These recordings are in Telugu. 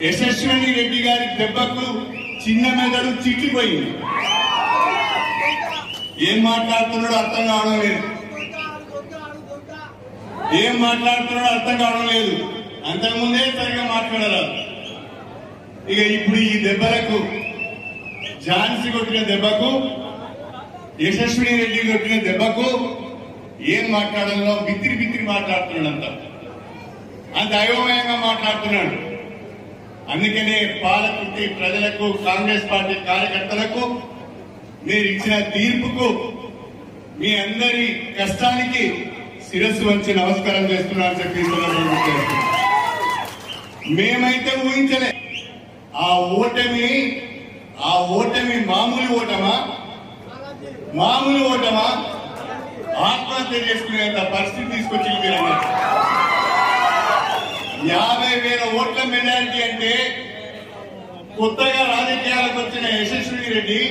యశస్విని రెడ్డి గారి దెబ్బకు చిన్న మెదడు చిట్లిపోయింది. ఏం మాట్లాడుతున్నాడో అర్థం కావడం లేదు, ఏం మాట్లాడుతున్నాడో అర్థం కావడం లేదు. అంతకుముందే సరిగా మాట్లాడరాదు. ఇక ఇప్పుడు ఈ దెబ్బలకు, ఝాన్సీ కొట్టిన దెబ్బకు, యశస్విని రెడ్డి కొట్టిన దెబ్బకు ఏం మాట్లాడాలో బిత్తిరి బిత్తిరి మాట్లాడుతున్నాడు. అంత అయోమయంగా మాట్లాడుతున్నాడు. అందుకనే పాలకుర్తి ప్రజలకు, కాంగ్రెస్ పార్టీ కార్యకర్తలకు మీరు ఇచ్చిన తీర్పుకు, మీ అందరి కష్టానికి శిరస్సు వంచి నమస్కారం చేస్తున్నారని చెప్పి మేమైతే ఊహించలే. ఆ ఓటమి మామూలు ఓటమా ఆత్మహత్య చేసుకునేంత పరిస్థితి తీసుకొచ్చింది మీరన్నా. 50,000 ఓట్ల మెజారిటీ అంటే కొత్తగా రాజకీయాలకు వచ్చిన యశస్విని రెడ్డి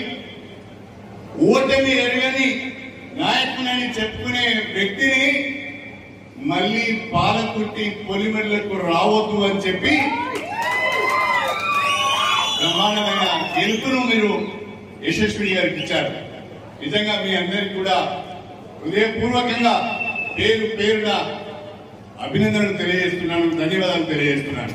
ఓటమి ఎరగని నాయకునని చెప్పుకునే వ్యక్తిని మళ్ళీ పాలకుర్తి పొలిమెర్లకు రావద్దు అని చెప్పి బ్రహ్మాండమైన గెలుపును మీరు యశస్విని గారికి ఇచ్చారు. నిజంగా మీ అందరికీ కూడా హృదయపూర్వకంగా పేరున అభినందనలు తెలియజేస్తున్నాను, ధన్యవాదాలు తెలియజేస్తున్నాను.